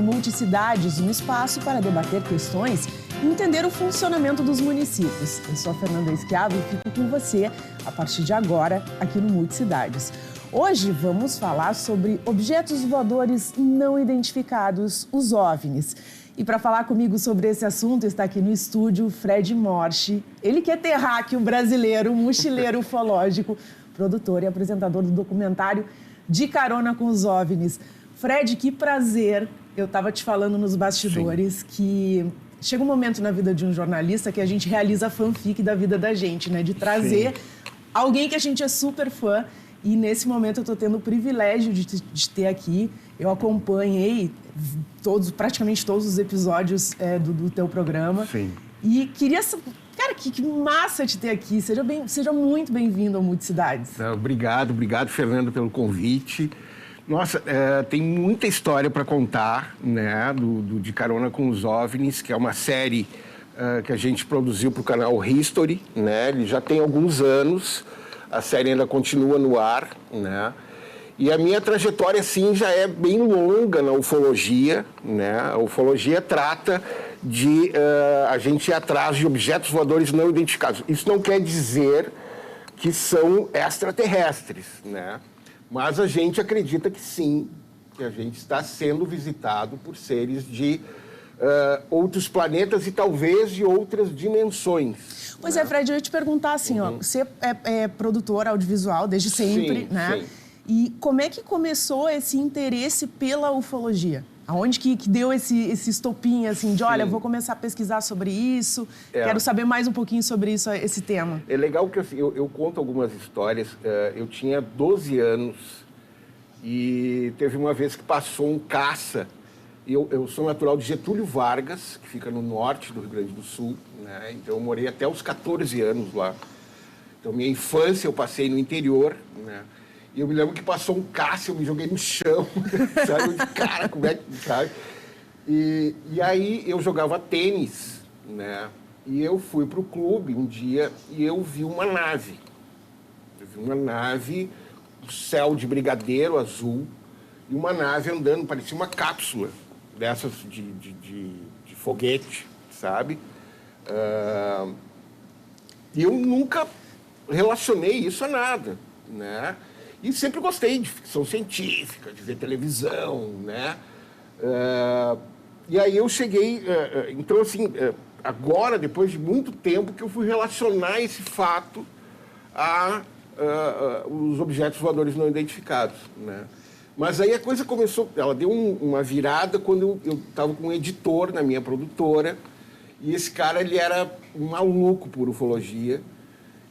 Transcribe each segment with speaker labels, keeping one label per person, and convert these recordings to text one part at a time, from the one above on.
Speaker 1: Multicidades, um espaço para debater questões e entender o funcionamento dos municípios. Eu sou a Fernanda Schiavo e fico com você a partir de agora aqui no Multicidades. Hoje vamos falar sobre objetos voadores não identificados, os OVNIs. E para falar comigo sobre esse assunto está aqui no estúdio Fred Morsch. Ele que é terráqueo brasileiro, mochileiro ufológico, produtor e apresentador do documentário De Carona com os OVNIs. Fred, que prazer. Eu estava te falando nos bastidores que chega um momento na vida de um jornalista que a gente realiza a fanfic da vida da gente, né? De trazer alguém que a gente é super fã. E nesse momento eu estou tendo o privilégio de ter aqui. Eu acompanhei praticamente todos os episódios do teu programa.
Speaker 2: Sim.
Speaker 1: E queria... Cara, que massa te ter aqui. Seja muito bem-vindo ao Multicidades.
Speaker 2: Obrigado, Fernando, pelo convite. Nossa, tem muita história para contar, né, De Carona com os OVNIs, que é uma série que a gente produziu para o canal History, né? Ele já tem alguns anos, a série ainda continua no ar, né? E a minha trajetória, sim, já é bem longa na ufologia, né? A ufologia trata de a gente ir atrás de objetos voadores não identificados. Isso não quer dizer que são extraterrestres, né? Mas a gente acredita que sim, que a gente está sendo visitado por seres de outros planetas e talvez de outras dimensões.
Speaker 1: Pois
Speaker 2: né?
Speaker 1: Fred, eu ia te perguntar assim, ó, você é produtor audiovisual desde sempre,
Speaker 2: sim,
Speaker 1: né?
Speaker 2: Sim.
Speaker 1: E como é que começou esse interesse pela ufologia? Aonde que deu esse estopim, assim, de olha, vou começar a pesquisar sobre isso, quero saber mais um pouquinho sobre isso, esse tema.
Speaker 2: É legal que assim, eu conto algumas histórias. Eu tinha 12 anos e teve uma vez que passou um caça. Eu sou natural de Getúlio Vargas, que fica no norte do Rio Grande do Sul, né? Então eu morei até os 14 anos lá. Então minha infância eu passei no interior, né? E eu me lembro que passou um caça, eu me joguei no chão, sabe? Cara, como é que... Sabe? E aí eu jogava tênis, né? E eu fui para o clube um dia e eu vi uma nave. Eu vi uma nave, um céu de brigadeiro azul, e uma nave andando, parecia uma cápsula dessas de foguete, sabe? E eu nunca relacionei isso a nada, né? E sempre gostei de ficção científica, de ver televisão, né? E aí eu cheguei... então, assim, agora, depois de muito tempo, que eu fui relacionar esse fato a os objetos voadores não identificados, né? Mas aí a coisa começou... Ela deu uma virada quando eu estava com um editor na minha produtora. E esse cara, ele era um maluco por ufologia.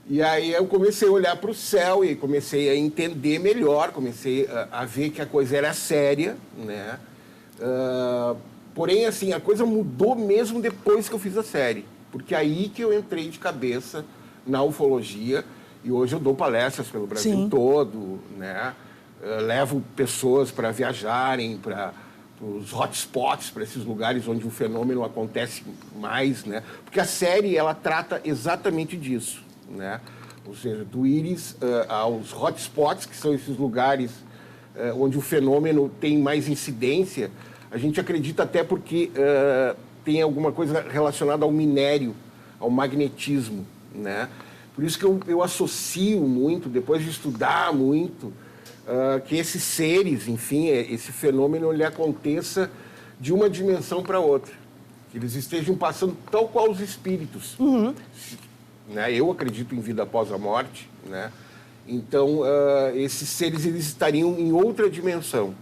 Speaker 2: E aí eu comecei a olhar para o céu e comecei a entender melhor, comecei a ver que a coisa era séria, né? Porém, assim, a coisa mudou mesmo depois que eu fiz a série. Porque aí que eu entrei de cabeça na ufologia e hoje eu dou palestras pelo Brasil todo, né? Levo pessoas para viajarem para os hotspots, para esses lugares onde o fenômeno acontece mais, né? Porque a série, ela trata exatamente disso, né? Ou seja, do íris aos hotspots, que são esses lugares onde o fenômeno tem mais incidência. A gente acredita até porque tem alguma coisa relacionada ao minério, ao magnetismo, né? Por isso que eu associo muito, depois de estudar muito, que esses seres, enfim, esse fenômeno ele aconteça de uma dimensão para outra. Que eles estejam passando tal qual os espíritos. Né? Eu acredito em vida após a morte, né? Então esses seres eles estariam em outra dimensão,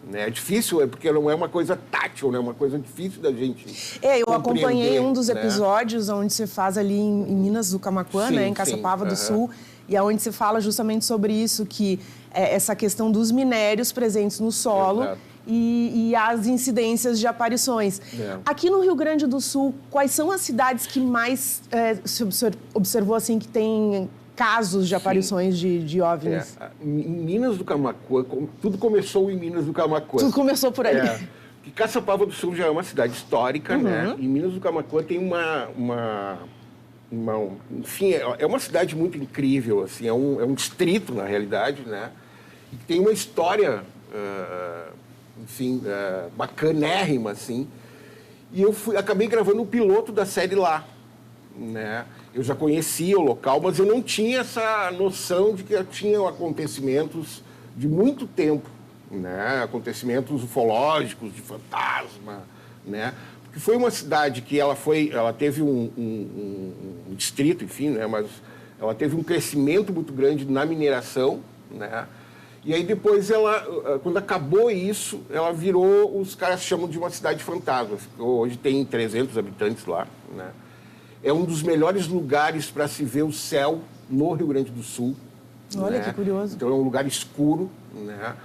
Speaker 2: né? É difícil, porque não é uma coisa tátil, né? É uma coisa difícil da gente
Speaker 1: eu acompanhei um dos episódios, né? Onde você faz ali em Minas do Camaquã, né? Em Caçapava do Sul, e onde você fala justamente sobre isso, que essa questão dos minérios presentes no solo e as incidências de aparições. Aqui no Rio Grande do Sul, quais são as cidades que mais se observou assim que tem casos de aparições de OVNIs?
Speaker 2: Em Minas do Camaquã, tudo começou em Minas do Camaquã.
Speaker 1: Tudo começou por aí.
Speaker 2: Que Caçapava do Sul já é uma cidade histórica, né? E Minas do Camaquã tem enfim, é uma cidade muito incrível, assim, é um distrito, na realidade, né? E tem uma história enfim, bacanérrima, assim. E eu acabei gravando o piloto da série lá, né? Eu já conhecia o local, mas eu não tinha essa noção de que tinham acontecimentos de muito tempo, né? Acontecimentos ufológicos, de fantasma, né? Porque foi uma cidade que ela teve um distrito, enfim, né? Mas ela teve um crescimento muito grande na mineração, né? E aí depois quando acabou isso, ela virou, os caras chamam de uma cidade fantasma. Hoje tem 300 habitantes lá, né? É um dos melhores lugares para se ver o céu no Rio Grande do Sul.
Speaker 1: Olha,
Speaker 2: né?
Speaker 1: que curioso.
Speaker 2: Então é um lugar escuro, né?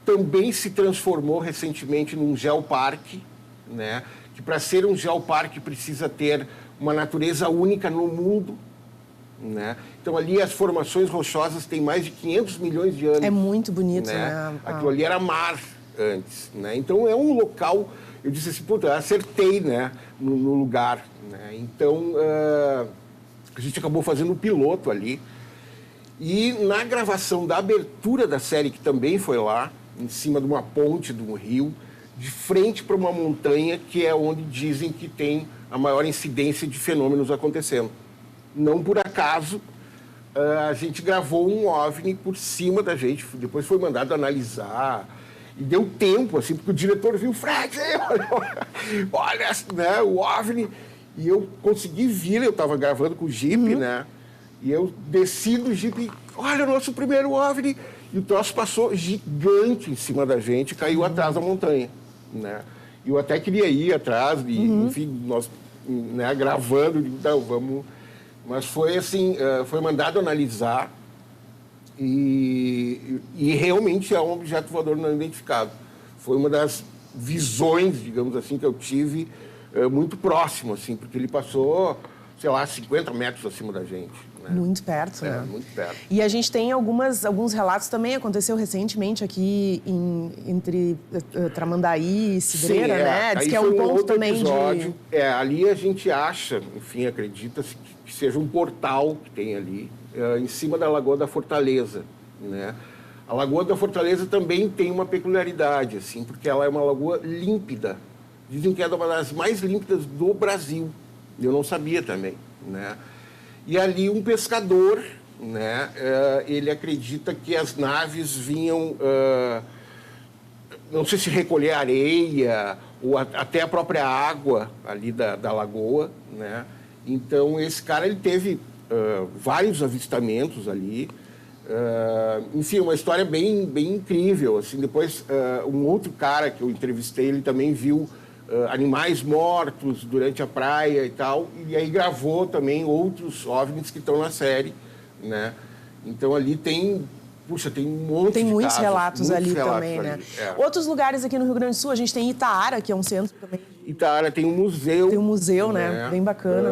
Speaker 2: Também se transformou recentemente num geoparque, né? Que para ser um geoparque precisa ter uma natureza única no mundo, né? Então ali as formações rochosas têm mais de 500 milhões de anos.
Speaker 1: É muito bonito,
Speaker 2: né?
Speaker 1: né?
Speaker 2: Aquilo ali era mar antes, né? Então é um local, eu disse assim, puta, acertei, né? No lugar, né? Então a gente acabou fazendo um piloto ali. E na gravação da abertura da série, que também foi lá, em cima de uma ponte de um rio, de frente para uma montanha, que é onde dizem que tem a maior incidência de fenômenos acontecendo. Não por acaso, a gente gravou um OVNI por cima da gente, depois foi mandado analisar, e deu tempo, assim, porque o diretor viu, Fred, olha, né, o OVNI, e eu consegui vir, eu estava gravando com o Jeep, né, e eu desci do Jeep, olha o nosso primeiro OVNI, e o troço passou gigante em cima da gente, caiu atrás da montanha, né, e eu até queria ir atrás, e, enfim, nós, né, gravando, então, vamos... Mas foi assim, foi mandado analisar e realmente é um objeto voador não identificado. Foi uma das visões, digamos assim, que eu tive muito próximo, assim, porque ele passou, sei lá, 50 metros acima da gente. Né?
Speaker 1: Muito perto, né?
Speaker 2: Muito perto.
Speaker 1: E a gente tem alguns relatos também, aconteceu recentemente aqui entre Tramandaí e Cidreira,
Speaker 2: sim,
Speaker 1: né? Diz
Speaker 2: aí
Speaker 1: que é
Speaker 2: foi
Speaker 1: um ponto também
Speaker 2: episódio. Ali a gente acha, enfim, acredita-se que seja um portal que tem ali, em cima da Lagoa da Fortaleza, né? A Lagoa da Fortaleza também tem uma peculiaridade, assim, porque ela é uma lagoa límpida. Dizem que é uma das mais límpidas do Brasil. Eu não sabia também, né? E ali um pescador, né? Ele acredita que as naves vinham, não sei se recolher areia ou até a própria água ali da lagoa, né? Então esse cara ele teve vários avistamentos ali. Enfim, uma história bem incrível. Assim, depois, um outro cara que eu entrevistei, ele também viu animais mortos durante a praia e tal, e aí gravou também outros OVNIs que estão na série, né? Então ali tem um monte
Speaker 1: tem
Speaker 2: de
Speaker 1: muitos
Speaker 2: casos,
Speaker 1: relatos ali também, né? Outros lugares aqui no Rio Grande do Sul, a gente tem Itaara, que é um centro também.
Speaker 2: Itaara tem um museu.
Speaker 1: Tem um museu, né? Bem bacana.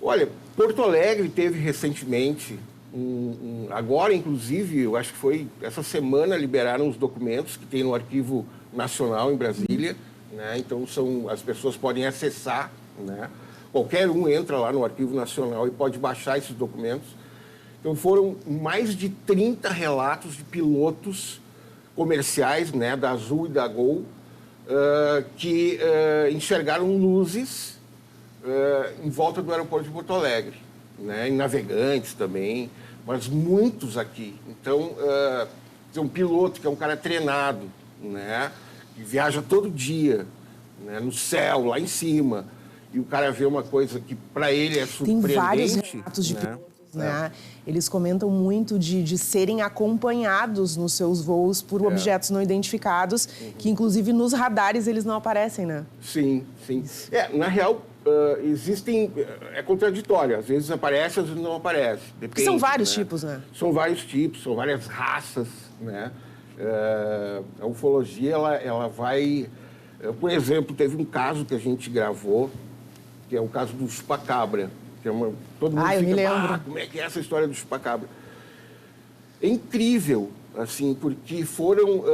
Speaker 2: Olha, Porto Alegre teve recentemente, agora inclusive, eu acho que foi essa semana, liberaram os documentos que tem no Arquivo Nacional em Brasília, né? Então as pessoas podem acessar, né? Qualquer um entra lá no Arquivo Nacional e pode baixar esses documentos. Então foram mais de 30 relatos de pilotos comerciais, né, da Azul e da Gol, que enxergaram luzes em volta do aeroporto de Porto Alegre, né, em Navegantes também, mas muitos aqui. Então, tem um piloto que é um cara treinado, né, que viaja todo dia, né, no céu, lá em cima, e o cara vê uma coisa que para ele é surpreendente.
Speaker 1: Tem vários relatos de pilotos, né? Eles comentam muito de serem acompanhados nos seus voos por objetos não identificados, que inclusive nos radares eles não aparecem, né?
Speaker 2: Sim, sim. Na real, existem... É contraditório. Às vezes aparece, às vezes não aparece. Depende,
Speaker 1: porque são vários tipos, né?
Speaker 2: São vários tipos, são várias raças, né? A ufologia, ela vai... Por exemplo, teve um caso que a gente gravou, que é o caso do chupacabra. Que é todo mundo
Speaker 1: eu me lembro.
Speaker 2: Como é que é essa história do chupacabra? É incrível, assim, porque foram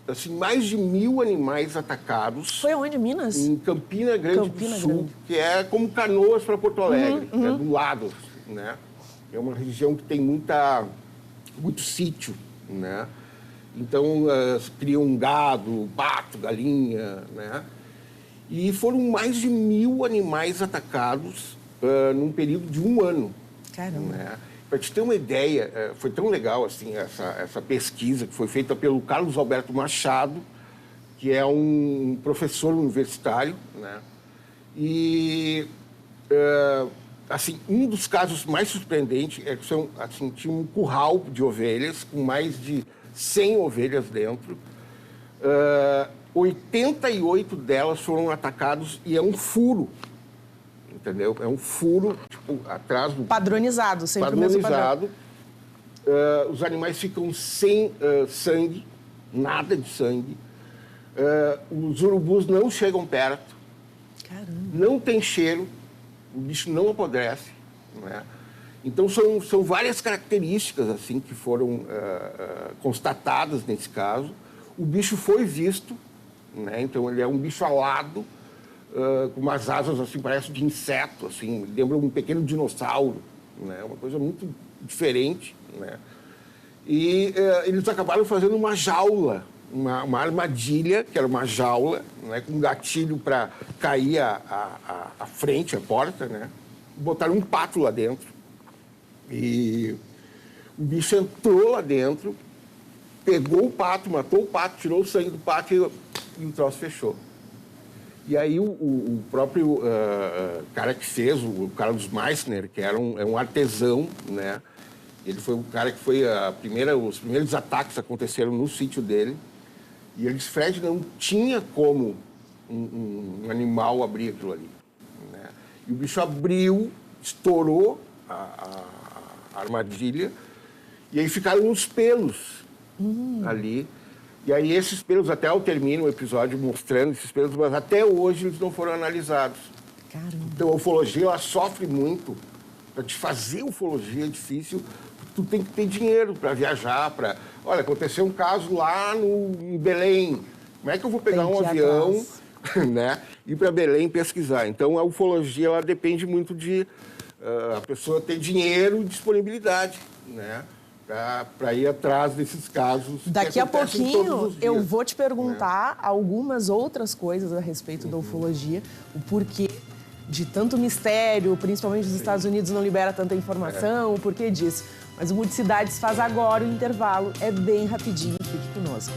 Speaker 2: assim, mais de 1000 animais atacados.
Speaker 1: Foi onde? Minas?
Speaker 2: Em Campina Grande do Sul, que é como Canoas para Porto Alegre, é do lado, né? É uma região que tem muito sítio, né? Então, criam um gado, pato, galinha, né? E foram mais de 1.000 animais atacados num período de 1 ano.
Speaker 1: Caramba!
Speaker 2: Né? Para te ter uma ideia, foi tão legal assim, essa pesquisa que foi feita pelo Carlos Alberto Machado, que é um professor universitário, né? E, assim, um dos casos mais surpreendentes é que assim, tinha um curral de ovelhas com mais de 100 ovelhas dentro. 88 delas foram atacadas e é um furo, entendeu? É um furo, tipo, atrás do...
Speaker 1: Padronizado, sempre
Speaker 2: padronizado. Os animais ficam sem sangue, nada de sangue. Os urubus não chegam perto.
Speaker 1: Caramba.
Speaker 2: Não tem cheiro, o bicho não apodrece, né? Então, são várias características assim que foram constatadas nesse caso. O bicho foi visto, né? Então, ele é um bicho alado, com umas asas assim, parece de inseto, assim, lembra um pequeno dinossauro, né? Uma coisa muito diferente, né? E eles acabaram fazendo uma jaula, uma armadilha, que era uma jaula, né, com um gatilho para cair a frente, a porta, né? Botaram um pato lá dentro. E o bicho entrou lá dentro, pegou o pato, matou o pato, tirou o sangue do pato e o troço fechou. E aí o próprio cara que fez, o Carlos Meissner, que era um artesão, né? Ele foi o cara que foi os primeiros ataques aconteceram no sítio dele. E ele disse, Fred, não tinha como um animal abrir aquilo ali, né? E o bicho abriu, estourou a armadilha, e aí ficaram uns pelos ali. E aí esses pelos, até eu termino o episódio mostrando esses pelos, mas até hoje eles não foram analisados.
Speaker 1: Caramba.
Speaker 2: Então a ufologia, ela sofre muito. Para te fazer ufologia é difícil, tu tem que ter dinheiro para viajar, para... Olha, aconteceu um caso lá em Belém. Como é que eu vou pegar um avião, né, ir para Belém pesquisar? Então, a ufologia, ela depende muito de a pessoa ter dinheiro e disponibilidade, né, para ir atrás desses casos.
Speaker 1: Daqui a pouquinho eu vou te perguntar algumas outras coisas a respeito da ufologia, o porquê de tanto mistério, principalmente os Estados Unidos não libera tanta informação, o porquê disso. Mas o Multicidades faz agora o intervalo, é bem rapidinho, fique conosco.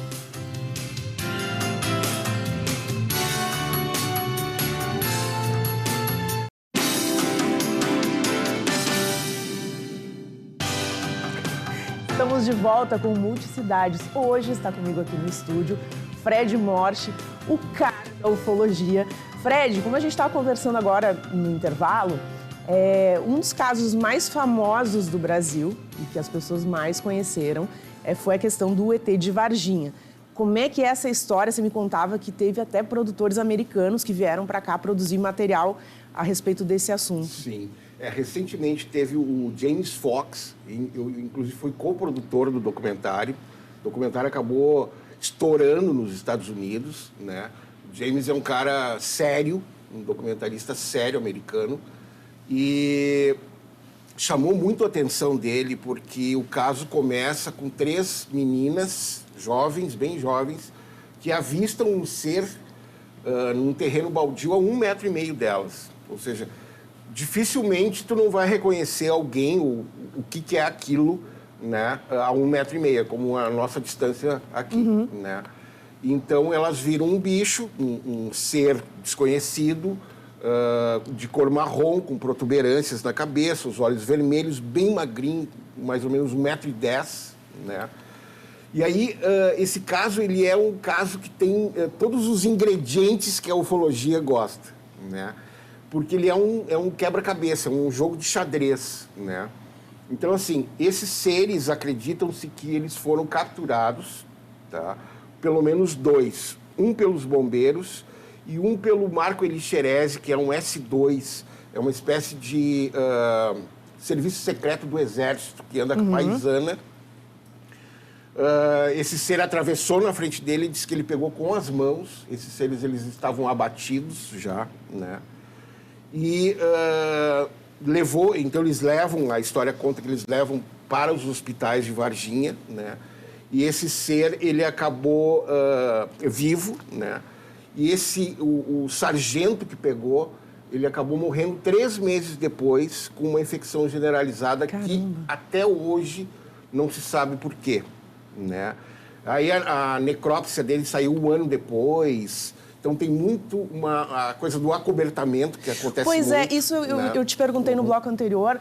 Speaker 1: Estamos de volta com Multicidades. Hoje está comigo aqui no estúdio Fred Morte, o cara da ufologia. Fred, como a gente estava conversando agora no intervalo, um dos casos mais famosos do Brasil e que as pessoas mais conheceram foi a questão do ET de Varginha. Como é que é essa história? Você me contava que teve até produtores americanos que vieram para cá produzir material a respeito desse assunto.
Speaker 2: Sim. Recentemente teve o James Fox, eu inclusive fui coprodutor do documentário. O documentário acabou estourando nos Estados Unidos, né? O James é um cara sério, um documentarista sério americano, e chamou muito a atenção dele porque o caso começa com 3 meninas jovens, bem jovens, que avistam um ser num terreno baldio a 1,5 metro delas. Ou seja, dificilmente tu não vai reconhecer alguém, o que é aquilo, né, a 1,5 metro, como a nossa distância aqui, né? Então, elas viram um bicho, um ser desconhecido, de cor marrom, com protuberâncias na cabeça, os olhos vermelhos, bem magrinho, mais ou menos 1,10 metro, né? E aí, esse caso, ele é um caso que tem todos os ingredientes que a ufologia gosta, né? Porque ele é um quebra-cabeça, um jogo de xadrez, né? Então, assim, esses seres, acreditam-se que eles foram capturados, tá? Pelo menos 2. Um pelos bombeiros e um pelo Marco Elixerese, que é um S-2. É uma espécie de serviço secreto do Exército, que anda com paisana. Esse ser atravessou na frente dele e disse que ele pegou com as mãos. Esses seres, eles estavam abatidos já, né? E então eles levam, a história conta que eles levam para os hospitais de Varginha, né? e esse ser, ele acabou vivo, né? E o sargento que pegou, ele acabou morrendo 3 meses depois com uma infecção generalizada. Caramba. Que até hoje não se sabe por quê, né? Aí a necrópsia dele saiu 1 ano depois. Então tem muito a coisa do acobertamento que acontece
Speaker 1: Pois
Speaker 2: muito,
Speaker 1: isso eu te perguntei no bloco anterior.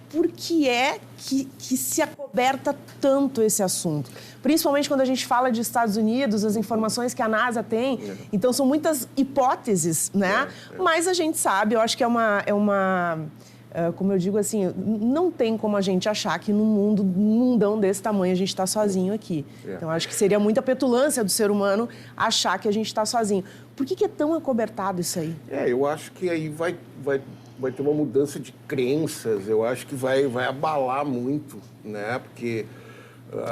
Speaker 1: Por que é que se acoberta tanto esse assunto? Principalmente quando a gente fala de Estados Unidos, as informações que a NASA tem. Então, são muitas hipóteses, né? Mas a gente sabe, eu acho que é uma como eu digo assim, não tem como a gente achar que num mundão desse tamanho a gente está sozinho aqui. Então, acho que seria muita petulância do ser humano achar que a gente está sozinho. Por que é tão acobertado isso aí?
Speaker 2: Eu acho que aí vai ter uma mudança de crenças, eu acho que vai abalar muito, né? Porque...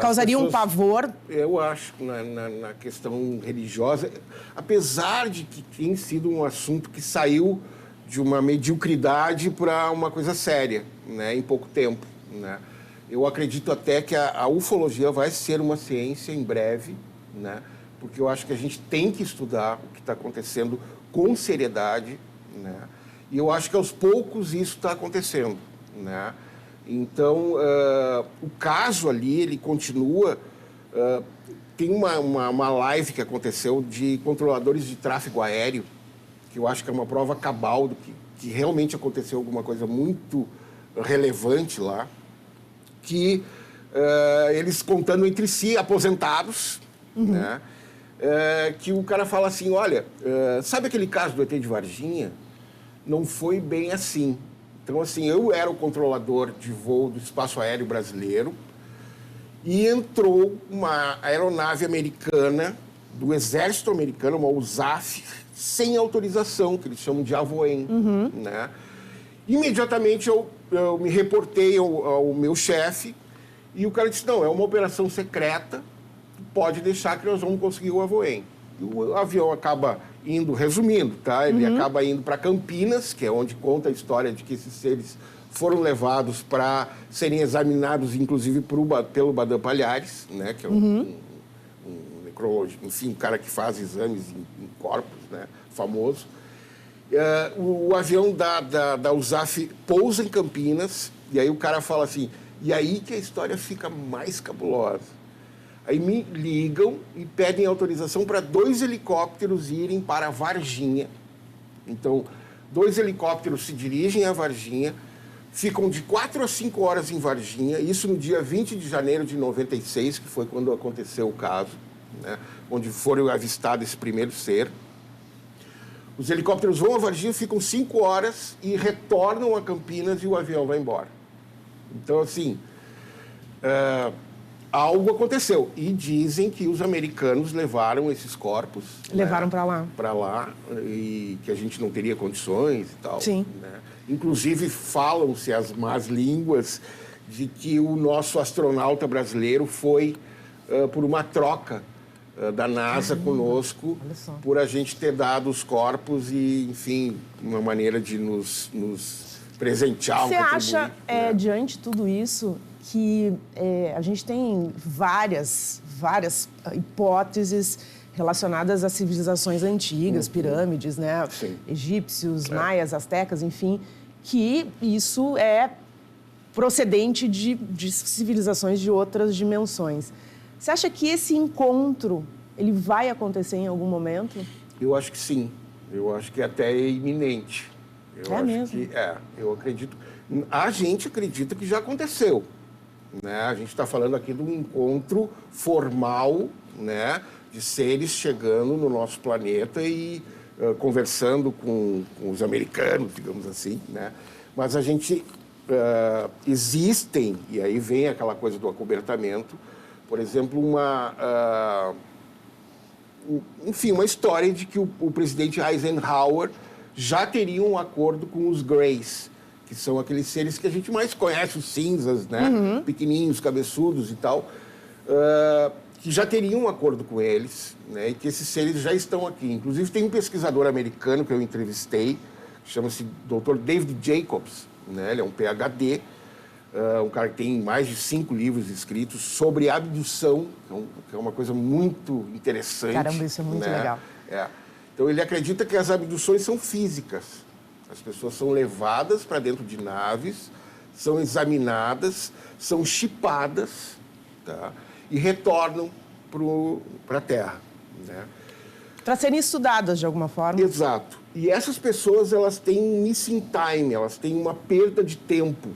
Speaker 1: Causaria pessoas, um pavor?
Speaker 2: Eu acho, na questão religiosa, apesar de que tem sido um assunto que saiu de uma mediocridade para uma coisa séria, né? Em pouco tempo, né? Eu acredito até que a ufologia vai ser uma ciência em breve, né? Porque eu acho que a gente tem que estudar o que está acontecendo com seriedade, né? E eu acho que aos poucos isso está acontecendo, né? Então, o caso ali, ele continua... tem uma live que aconteceu de controladores de tráfego aéreo, que eu acho que é uma prova cabal do que realmente aconteceu alguma coisa muito relevante lá, que eles contando entre si, aposentados, né? Que o cara fala assim, olha, sabe aquele caso do ET de Varginha? Não foi bem assim. Então, assim, eu era o controlador de voo do espaço aéreo brasileiro e entrou uma aeronave americana, do exército americano, uma USAF, sem autorização, que eles chamam de avoen, né? Imediatamente eu me reportei ao meu chefe e o cara disse, não, é uma operação secreta, pode deixar que nós vamos conseguir o avoen. E o avião acaba indo, resumindo, tá? Ele acaba indo para Campinas, que é onde conta a história de que esses seres foram levados para serem examinados, inclusive, pelo Badan Palhares, né? Que é um necrologista, enfim, um cara que faz exames em corpos, né? Famoso. O avião da USAF pousa em Campinas, e aí o cara fala assim, e aí que a história fica mais cabulosa. Aí me ligam e pedem autorização para 2 helicópteros irem para Varginha. Então, 2 helicópteros se dirigem a Varginha, ficam de 4 a 5 horas em Varginha, isso no dia 20 de janeiro de 96, que foi quando aconteceu o caso, né? Onde foram avistados esse primeiro ser. Os helicópteros vão a Varginha, ficam 5 horas e retornam a Campinas e o avião vai embora. Então, assim... algo aconteceu. E dizem que os americanos levaram esses corpos...
Speaker 1: Levaram para lá.
Speaker 2: Para lá, e que a gente não teria condições e tal.
Speaker 1: Sim.
Speaker 2: Né? Inclusive, falam-se as más línguas de que o nosso astronauta brasileiro foi por uma troca da NASA conosco, por a gente ter dado os corpos e, enfim, uma maneira de nos presentear.
Speaker 1: Você acha, diante de tudo isso, que a gente tem várias hipóteses relacionadas a civilizações antigas, pirâmides, né?
Speaker 2: Sim.
Speaker 1: Egípcios, maias, astecas, enfim, que isso é procedente de civilizações de outras dimensões. Você acha que esse encontro ele vai acontecer em algum momento?
Speaker 2: Eu acho que sim. Eu acho que até é iminente.
Speaker 1: Mesmo?
Speaker 2: Eu acredito. A gente acredita que já aconteceu. Né? A gente está falando aqui de um encontro formal, né? De seres chegando no nosso planeta e conversando com os americanos, digamos assim, né? Mas a gente... existem, e aí vem aquela coisa do acobertamento, por exemplo, uma história de que o presidente Eisenhower já teria um acordo com os Greys, que são aqueles seres que a gente mais conhece, os cinzas, né? Pequenininhos, cabeçudos e tal, que já teriam um acordo com eles, né? E que esses seres já estão aqui. Inclusive, tem um pesquisador americano que eu entrevistei, chama-se Dr. David Jacobs, né? Ele é um PhD, um cara que tem mais de 5 livros escritos sobre abdução, que é uma coisa muito interessante.
Speaker 1: Caramba, isso é muito legal.
Speaker 2: Então, ele acredita que as abduções são físicas. As pessoas são levadas para dentro de naves, são examinadas, são chipadas, tá? E retornam para a Terra, né?
Speaker 1: Para serem estudadas de alguma forma.
Speaker 2: Exato. E essas pessoas, elas têm um missing time, elas têm uma perda de tempo,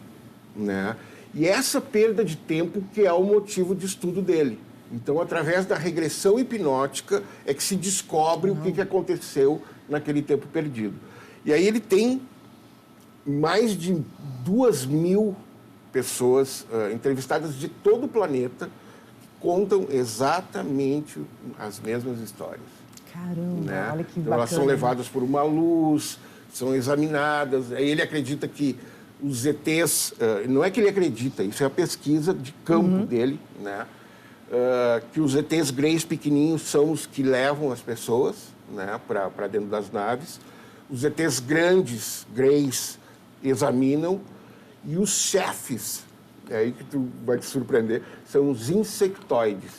Speaker 2: né? E essa perda de tempo que é o motivo de estudo dele. Então, através da regressão hipnótica, é que se descobre o que aconteceu naquele tempo perdido. E aí ele tem mais de 2.000 pessoas entrevistadas de todo o planeta que contam exatamente as mesmas histórias.
Speaker 1: Caramba,
Speaker 2: né?
Speaker 1: olha que
Speaker 2: então,
Speaker 1: bacana.
Speaker 2: elas são levadas por uma luz, são examinadas. Aí ele acredita que os ETs... não é que ele acredita, isso é a pesquisa de campo dele, né? Que os ETs greys pequenininhos são os que levam as pessoas, né, para dentro das naves. Os ETs grandes, greys, examinam. E os chefes, é aí que tu vai te surpreender, são os insectoides.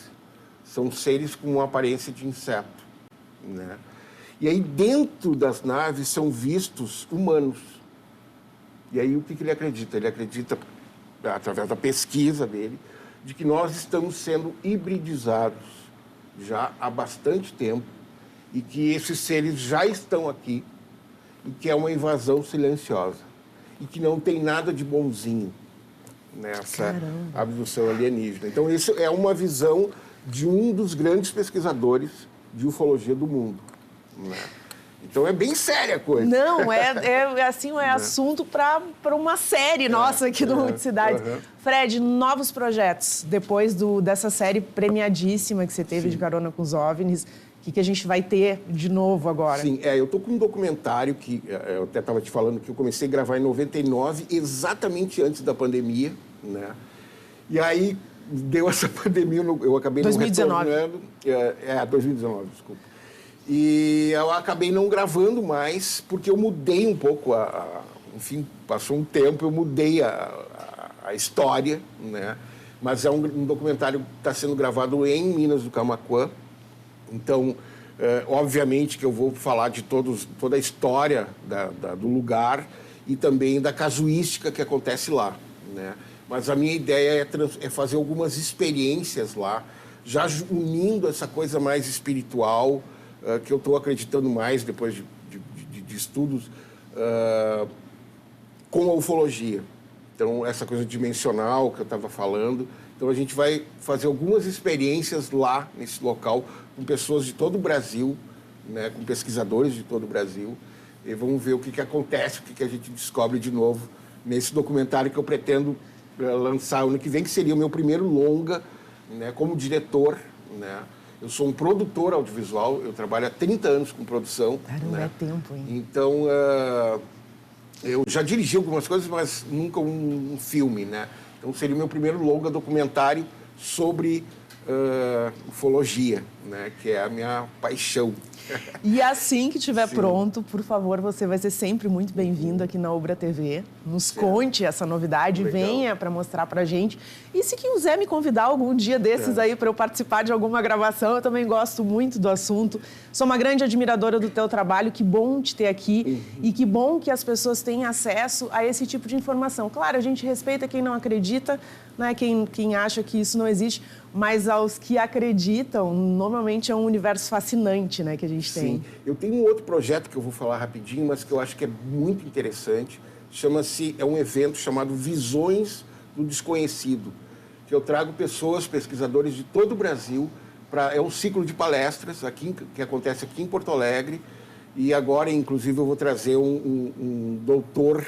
Speaker 2: São seres com uma aparência de inseto, né? E aí dentro das naves são vistos humanos. E aí o que ele acredita? Ele acredita, através da pesquisa dele, de que nós estamos sendo hibridizados já há bastante tempo e que esses seres já estão aqui e que é uma invasão silenciosa e que não tem nada de bonzinho nessa abdução alienígena. Então, isso é uma visão de um dos grandes pesquisadores de ufologia do mundo, né? Então, é bem séria a coisa.
Speaker 1: Não, é assunto para uma série nossa aqui no Multicidades. Fred, novos projetos, depois dessa série premiadíssima que você teve de Carona com os OVNIs, o que a gente vai ter de novo agora?
Speaker 2: Sim, eu estou com um documentário que eu até estava te falando que eu comecei a gravar em 99, exatamente antes da pandemia, né? E aí deu essa pandemia, eu acabei
Speaker 1: 2019.
Speaker 2: não retornando. 2019, desculpa. E eu acabei não gravando mais, porque eu mudei um pouco, enfim, passou um tempo, eu mudei a história, né? Mas é um documentário que está sendo gravado em Minas do Camaquã. Então, obviamente que eu vou falar de toda a história do lugar e também da casuística que acontece lá, né? Mas a minha ideia é fazer algumas experiências lá, já unindo essa coisa mais espiritual, que eu estou acreditando mais depois de estudos, com a ufologia. Então, essa coisa dimensional que eu estava falando. Então, a gente vai fazer algumas experiências lá, nesse local, com pessoas de todo o Brasil, né, com pesquisadores de todo o Brasil, e vamos ver o que acontece, o que a gente descobre de novo nesse documentário que eu pretendo lançar ano que vem, que seria o meu primeiro longa, né, como diretor, né? Eu sou um produtor audiovisual, eu trabalho há 30 anos com produção.
Speaker 1: Caramba,
Speaker 2: né?
Speaker 1: é tempo, hein?
Speaker 2: Então, eu já dirigi algumas coisas, mas nunca um filme, né? Então, seria o meu primeiro longa documentário sobre ufologia, né? Que é a minha paixão.
Speaker 1: E assim que estiver pronto, por favor, você vai ser sempre muito bem-vindo aqui na Ubra TV. Nos conte essa novidade, venha para mostrar para a gente. E se quiser me convidar algum dia desses aí para eu participar de alguma gravação, eu também gosto muito do assunto. Sou uma grande admiradora do teu trabalho, que bom te ter aqui e que bom que as pessoas tenham acesso a esse tipo de informação. Claro, a gente respeita quem não acredita, né? Quem acha que isso não existe, mas aos que acreditam, normalmente é um universo fascinante, né, que a gente tem.
Speaker 2: Sim. Eu tenho um outro projeto que eu vou falar rapidinho, mas que eu acho que é muito interessante. É um evento chamado Visões do Desconhecido, que eu trago pessoas, pesquisadores de todo o Brasil, é um ciclo de palestras que acontece aqui em Porto Alegre, e agora, inclusive, eu vou trazer um doutor,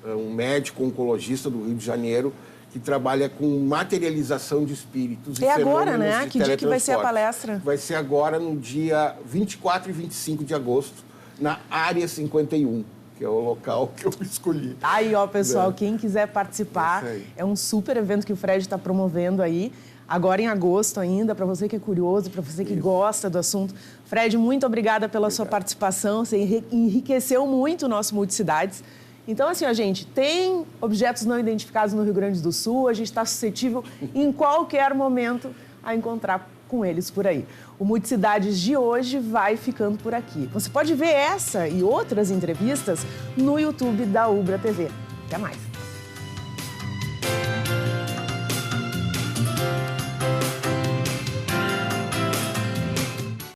Speaker 2: um médico oncologista do Rio de Janeiro, que trabalha com materialização de espíritos.
Speaker 1: É agora, né? Que dia que vai ser a palestra?
Speaker 2: Vai ser agora no dia 24 e 25 de agosto, na Área 51, que é o local que eu escolhi.
Speaker 1: Aí, ó, pessoal, quem quiser participar, é um super evento que o Fred está promovendo aí, agora em agosto ainda, para você que é curioso, para você que gosta do assunto. Fred, muito obrigada pela sua participação, você enriqueceu muito o nosso Multicidades. Então, assim, gente, tem objetos não identificados no Rio Grande do Sul, a gente está suscetível em qualquer momento a encontrar com eles por aí. O Multicidades de hoje vai ficando por aqui. Você pode ver essa e outras entrevistas no YouTube da Ubra TV. Até mais!